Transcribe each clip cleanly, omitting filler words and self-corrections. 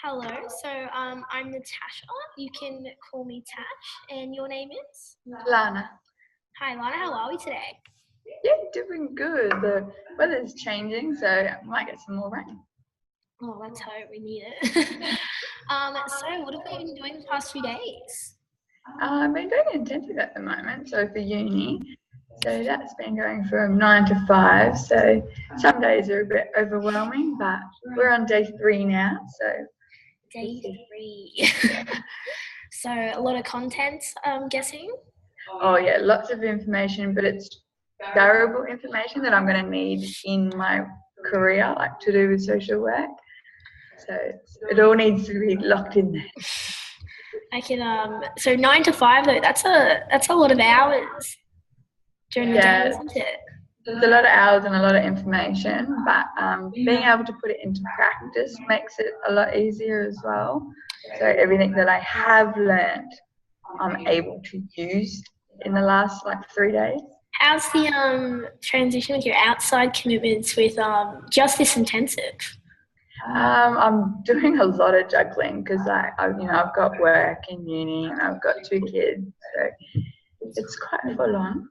Hello, I'm Natasha. You can call me Tash, and your name is? Lana. Hi, Lana. How are we today? Yeah, doing good. The weather's changing, so I might get some more rain. Oh, let's hope. We need it. What have we been doing the past few days? I've been doing intensive at the moment, so for uni. So that's been going from 9 to 5. So some days are a bit overwhelming, but we're on day 3 now. So Day 3. So a lot of content, I'm guessing? Oh yeah, lots of information, but it's valuable information that I'm going to need in my career, like to do with social work. So it all needs to be locked in there. I can so 9 to 5 though, that's a lot of hours during the day, isn't it? There's a lot of hours and a lot of information, but being able to put it into practice makes it a lot easier as well. So everything that I have learned, I'm able to use in the last 3 days. How's the transition with your outside commitments with Justice Intensive? I'm doing a lot of juggling because I've got work in uni and I've got 2 kids, so it's quite full on.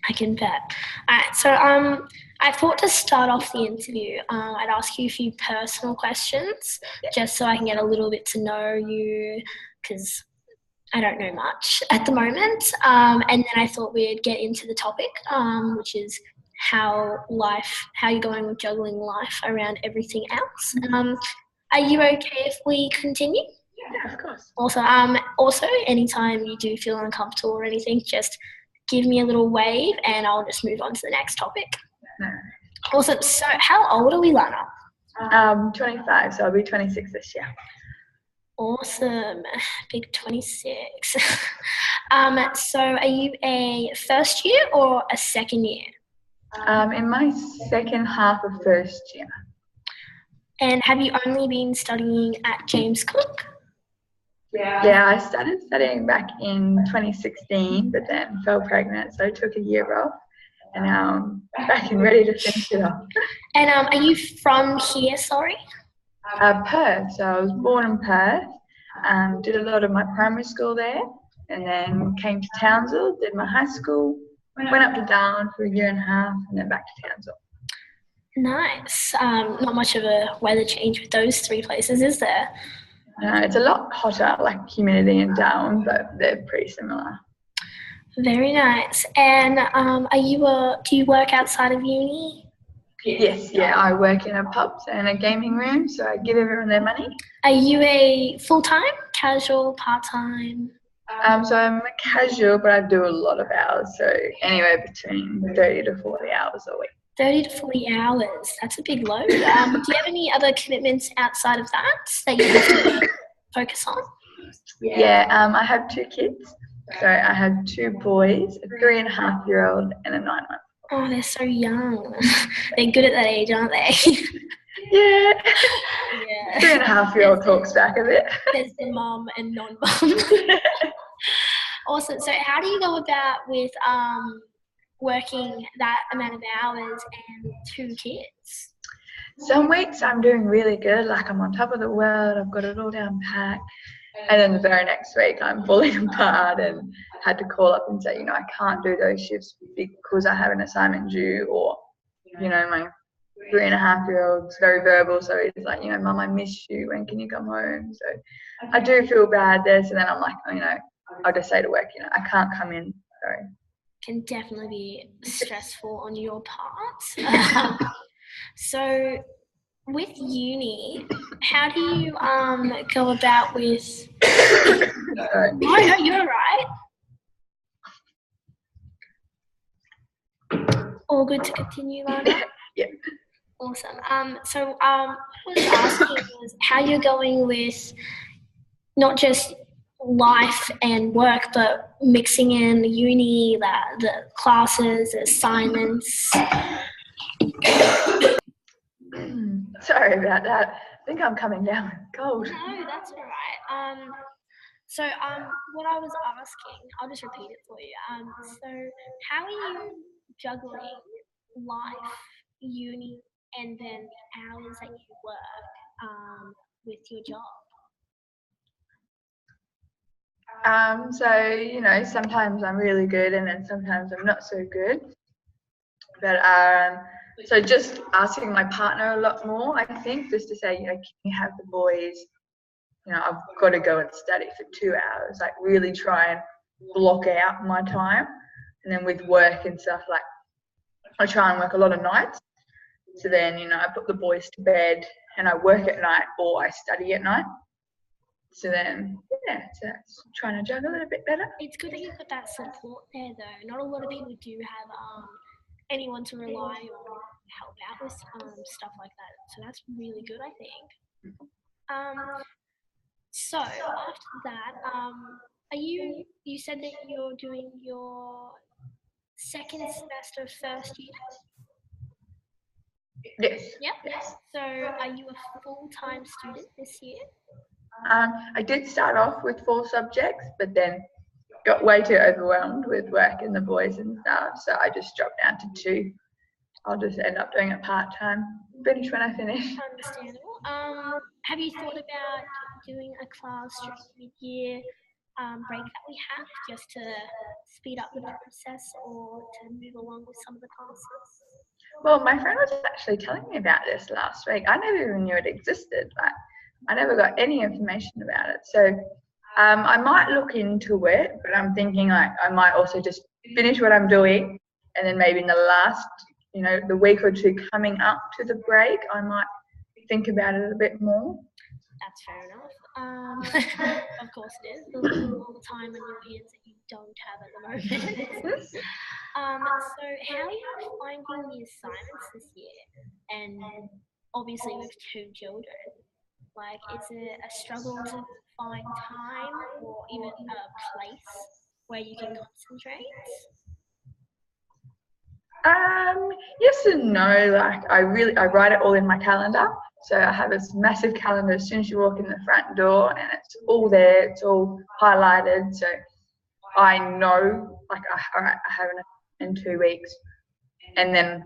I can bet. Alright, so I thought to start off the interview, I'd ask you a few personal questions just so I can get a little bit to know you, because I don't know much at the moment. And then I thought we'd get into the topic, which is how you're going with juggling life around everything else. Are you okay if we continue? Yeah, of course. Also, anytime you do feel uncomfortable or anything, just give me a little wave and I'll just move on to the next topic. No. Awesome. So how old are we, Lana? 25, so I'll be 26 this year. Awesome. Big 26. So are you a first year or a second year? In my second half of first year. And have you only been studying at James Cook? Yeah, I started studying back in 2016, but then fell pregnant, so I took a year off, and now I'm back and ready to finish it off. And are you from here, sorry? Perth, so I was born in Perth, did a lot of my primary school there, and then came to Townsville, did my high school, went up to Darwin for a year and a half, and then back to Townsville. Nice. Not much of a weather change with those 3 places, is there? No, it's a lot hotter, like humidity in Darwin, but they're pretty similar. Very nice. And do you work outside of uni? Yes, yeah, I work in a pub and a gaming room, so I give everyone their money. Are you a full-time, casual, part-time? So I'm a casual, but I do a lot of hours, so anywhere between 30 to 40 hours a week. 30 to 40 hours, that's a big load. Do you have any other commitments outside of that you have to focus on? Yeah, I have 2 kids. So I have 2 boys, a 3.5-year-old and a 9-month. Oh, they're so young. They're good at that age, aren't they? Yeah. Yeah. 3.5-year-old talks back a bit. There's the mum and non-mum. Awesome. So how do you go about with working that amount of hours and 2 kids? Some weeks I'm doing really good, like I'm on top of the world, I've got it all down pat. And then the very next week I'm falling apart and had to call up and say, I can't do those shifts because I have an assignment due, or, my 3.5-year-old's very verbal, so he's like, Mum, I miss you, when can you come home? So I do feel bad there, so then I'm like, I'll just say to work, I can't come in, sorry. Can definitely be stressful on your part. So with uni, how do you go about with... Sorry. Oh, no, you're right. All good to continue, Lana? Yeah. Awesome. So what I was asking was how you're going with not just life and work, but mixing in the uni, the classes, the assignments. Sorry about that. I think I'm coming down with a cold. No, that's all right. So what I was asking, I'll just repeat it for you. So how are you juggling life, uni, and then the hours that you work with your job? So, you know, sometimes I'm really good and then sometimes I'm not so good. But so just asking my partner a lot more, I think, just to say, you know, can you have the boys, you know, I've got to go and study for 2 hours, like really try and block out my time. And then with work and stuff, like I try and work a lot of nights. So then, you know, I put the boys to bed and I work at night or I study at night. So then, yeah, so that's trying to juggle it a bit better. It's good that you've got that support there, though. Not a lot of people do have anyone to rely on, help out with stuff like that. So that's really good, I think. So after that, are you said that you're doing your second semester of first year? Yes. Yep. Yes. So are you a full-time student this year? I did start off with 4 subjects, but then got way too overwhelmed with work and the boys and stuff, so I just dropped down to 2. I'll just end up doing it part-time, finish when I finish. Understandable. Have you thought about doing a class during the mid-year break that we have, just to speed up the process or to move along with some of the classes? Well, my friend was actually telling me about this last week. I never even knew it existed. Like, I never got any information about it. So I might look into it, but I'm thinking like I might also just finish what I'm doing, and then maybe in the last, you know, the week or 2 coming up to the break, I might think about it a bit more. That's fair enough. Of course it is. There's all the time on your hands that you don't have at the moment. So how are you finding the assignments this year? And obviously with 2 children, like, is it a struggle to find time or even a place where you can concentrate? Yes and no. Like I write it all in my calendar. So I have this massive calendar as soon as you walk in the front door, and it's all there. It's all highlighted. So I know, like, all right, I have it in 2 weeks, and then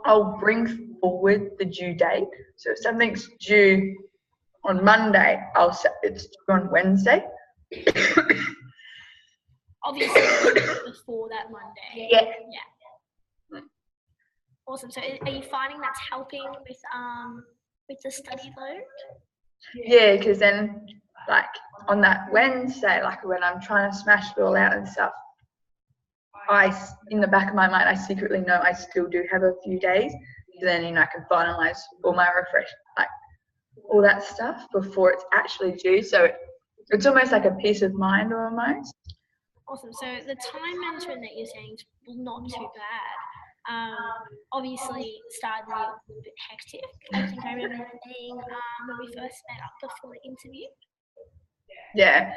I'll bring forward the due date. So if something's due on Monday, I'll say it's due on Wednesday. Obviously before that Monday. Yeah. Awesome. So are you finding that's helping with the study load? Yeah, because then, like, on that Wednesday, like when I'm trying to smash it all out and stuff, in the back of my mind, I secretly know I still do have a few days. Then, you know, I can finalize all my like all that stuff before it's actually due. So it's almost like a peace of mind almost. Awesome. So the time management that you're saying is not too bad. Obviously, start of the year was a little bit hectic. I think I remember saying when we first met up before the interview. Yeah,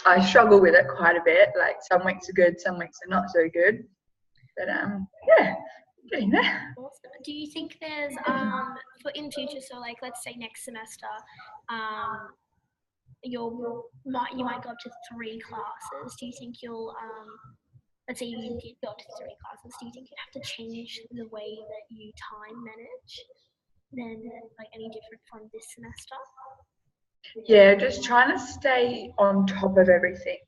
I struggle with it quite a bit. Like some weeks are good, some weeks are not so good. But yeah, getting there. Awesome. Do you think there's for in future? So like, let's say next semester, you might go up to 3 classes. Do you think you'll let's say you did go to 3 classes, do you think you'd have to change the way that you time manage then, like, any different from this semester? Yeah, just trying to stay on top of everything.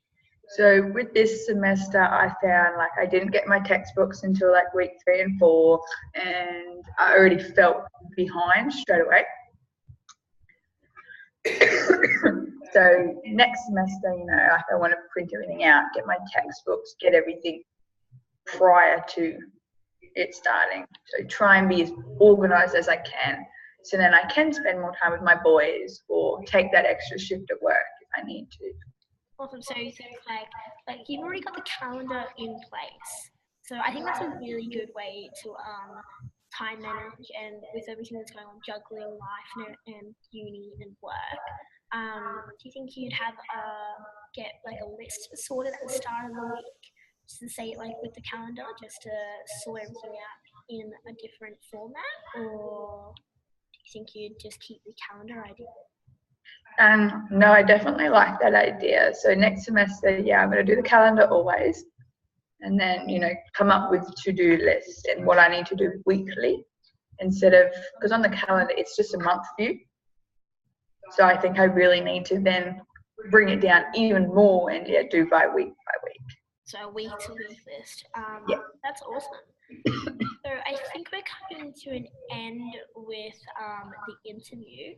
So with this semester, I found like I didn't get my textbooks until like week 3 and 4, and I already felt behind straight away. So next semester, you know, like I want to print everything out, get my textbooks, get everything prior to it starting. So try and be as organised as I can, so then I can spend more time with my boys or take that extra shift at work if I need to. Awesome. So you think like you've already got the calendar in place. So I think that's a really good way to time manage, and with everything that's going on, juggling life and uni and work. Do you think you'd have get like a list sorted at the start of the week, just to say like with the calendar, just to sort everything out in a different format, or do you think you'd just keep the calendar idea? No, I definitely like that idea. So next semester, yeah, I'm going to do the calendar always, and then, you know, come up with to-do lists and what I need to do weekly, instead of, because on the calendar it's just a month view. So I think I really need to then bring it down even more and do by week. So a week to week list. Yeah. That's awesome. So I think we're coming to an end with the interview.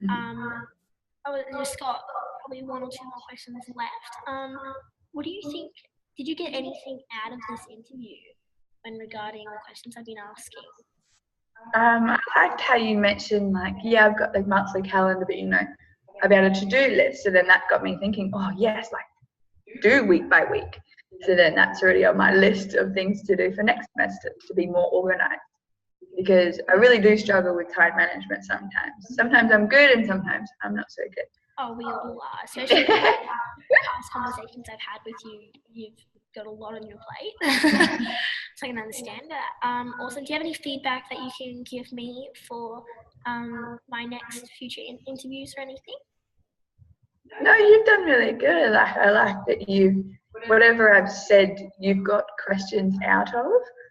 I've just got probably one or two more questions left. What do you think? Did you get anything out of this interview when regarding the questions I've been asking? I liked how you mentioned I've got the monthly calendar, but about a to-do list. So then that got me thinking, oh yes, do week by week. So then that's already on my list of things to do for next semester to be more organized. Because I really do struggle with time management sometimes. Sometimes I'm good and sometimes I'm not so good. Oh, we all are. Especially with past conversations I've had with you, you've got a lot on your plate. So I can understand that. Also, do you have any feedback that you can give me for my next future interviews or anything? No, you've done really good. I like that whatever I've said, you've got questions out of.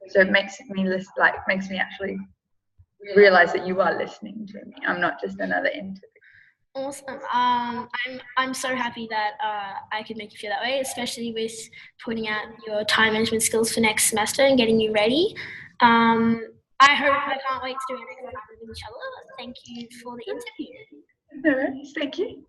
So it makes me actually realize that you are listening to me. I'm not just another interview. Awesome. I'm so happy that I could make you feel that way, especially with putting out your time management skills for next semester and getting you ready. I can't wait to do it next time with each other. Thank you for the interview. No worries. Thank you.